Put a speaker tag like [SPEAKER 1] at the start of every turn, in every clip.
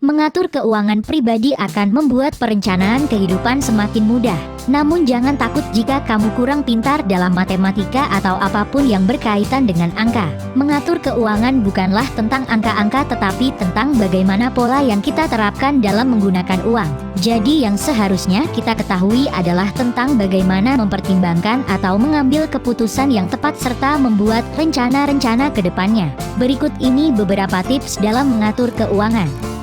[SPEAKER 1] Mengatur keuangan pribadi akan membuat perencanaan kehidupan semakin mudah. Namun jangan takut jika kamu kurang pintar dalam matematika atau apapun yang berkaitan dengan angka. Mengatur keuangan bukanlah tentang angka-angka tetapi tentang bagaimana pola yang kita terapkan dalam menggunakan uang. Jadi yang seharusnya kita ketahui adalah tentang bagaimana mempertimbangkan atau mengambil keputusan yang tepat serta membuat rencana-rencana ke depannya. Berikut ini beberapa tips dalam mengatur keuangan.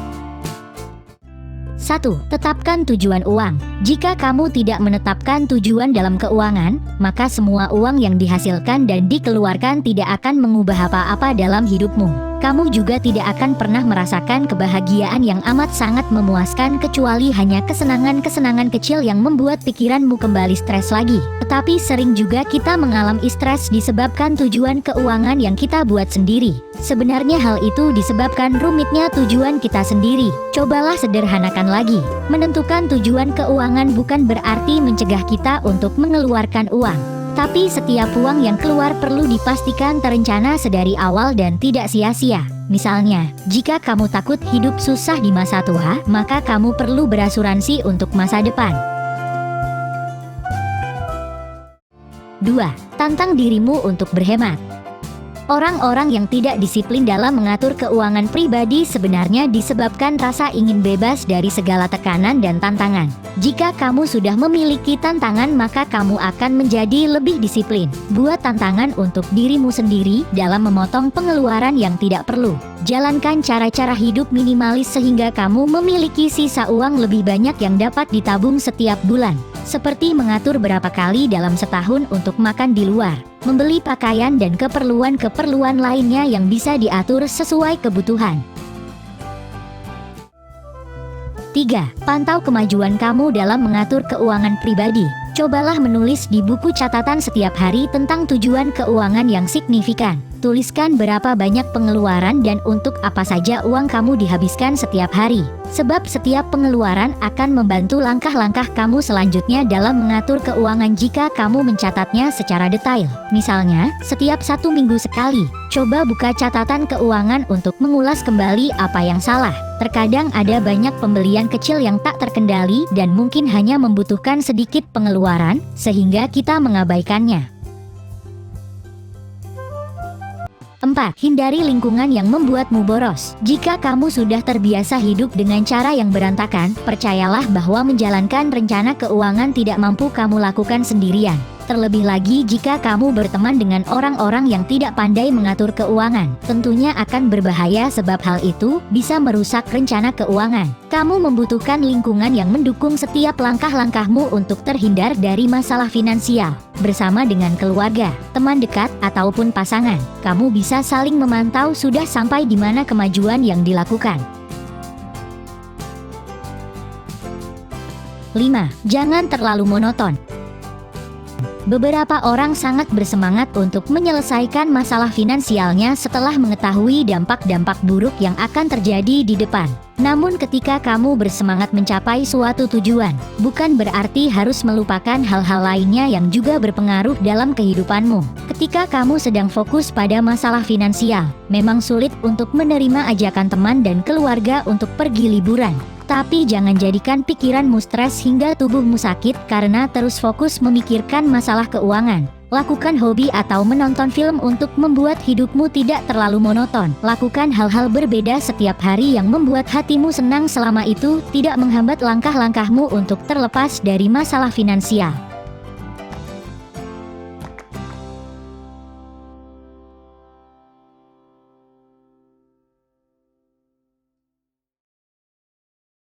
[SPEAKER 1] 1. Tetapkan tujuan uang. Jika kamu tidak menetapkan tujuan dalam keuangan, maka semua uang yang dihasilkan dan dikeluarkan tidak akan mengubah apa-apa dalam hidupmu. Kamu juga tidak akan pernah merasakan kebahagiaan yang amat sangat memuaskan kecuali hanya kesenangan-kesenangan kecil yang membuat pikiranmu kembali stres lagi. Tetapi sering juga kita mengalami stres disebabkan tujuan keuangan yang kita buat sendiri. Sebenarnya hal itu disebabkan rumitnya tujuan kita sendiri. Cobalah sederhanakan lagi. Menentukan tujuan keuangan bukan berarti mencegah kita untuk mengeluarkan uang. Tapi setiap uang yang keluar perlu dipastikan terencana sedari awal dan tidak sia-sia. Misalnya, jika kamu takut hidup susah di masa tua, maka kamu perlu berasuransi untuk masa depan. 2. Tantang dirimu untuk berhemat. Orang-orang yang tidak disiplin dalam mengatur keuangan pribadi sebenarnya disebabkan rasa ingin bebas dari segala tekanan dan tantangan. Jika kamu sudah memiliki tantangan, maka kamu akan menjadi lebih disiplin. Buat tantangan untuk dirimu sendiri dalam memotong pengeluaran yang tidak perlu. Jalankan cara-cara hidup minimalis sehingga kamu memiliki sisa uang lebih banyak yang dapat ditabung setiap bulan. Seperti mengatur berapa kali dalam setahun untuk makan di luar, membeli pakaian dan keperluan-keperluan lainnya yang bisa diatur sesuai kebutuhan. 3. Pantau kemajuan kamu dalam mengatur keuangan pribadi. Cobalah menulis di buku catatan setiap hari tentang tujuan keuangan yang signifikan. Tuliskan berapa banyak pengeluaran dan untuk apa saja uang kamu dihabiskan setiap hari. Sebab setiap pengeluaran akan membantu langkah-langkah kamu selanjutnya dalam mengatur keuangan jika kamu mencatatnya secara detail. Misalnya, setiap 1 minggu sekali, coba buka catatan keuangan untuk mengulas kembali apa yang salah. Terkadang ada banyak pembelian kecil yang tak terkendali dan mungkin hanya membutuhkan sedikit pengeluaran, sehingga kita mengabaikannya. 4. Hindari lingkungan yang membuatmu boros. Jika kamu sudah terbiasa hidup dengan cara yang berantakan, percayalah bahwa menjalankan rencana keuangan tidak mampu kamu lakukan sendirian. Terlebih lagi jika kamu berteman dengan orang-orang yang tidak pandai mengatur keuangan. Tentunya akan berbahaya sebab hal itu bisa merusak rencana keuangan. Kamu membutuhkan lingkungan yang mendukung setiap langkah-langkahmu untuk terhindar dari masalah finansial. Bersama dengan keluarga, teman dekat, ataupun pasangan, kamu bisa saling memantau sudah sampai di mana kemajuan yang dilakukan. 5. Jangan terlalu monoton. Beberapa orang sangat bersemangat untuk menyelesaikan masalah finansialnya setelah mengetahui dampak-dampak buruk yang akan terjadi di depan. Namun ketika kamu bersemangat mencapai suatu tujuan, bukan berarti harus melupakan hal-hal lainnya yang juga berpengaruh dalam kehidupanmu. Ketika kamu sedang fokus pada masalah finansial, memang sulit untuk menerima ajakan teman dan keluarga untuk pergi liburan. Tapi jangan jadikan pikiranmu stres hingga tubuhmu sakit karena terus fokus memikirkan masalah keuangan. Lakukan hobi atau menonton film untuk membuat hidupmu tidak terlalu monoton. Lakukan hal-hal berbeda setiap hari yang membuat hatimu senang selama itu tidak menghambat langkah-langkahmu untuk terlepas dari masalah finansial.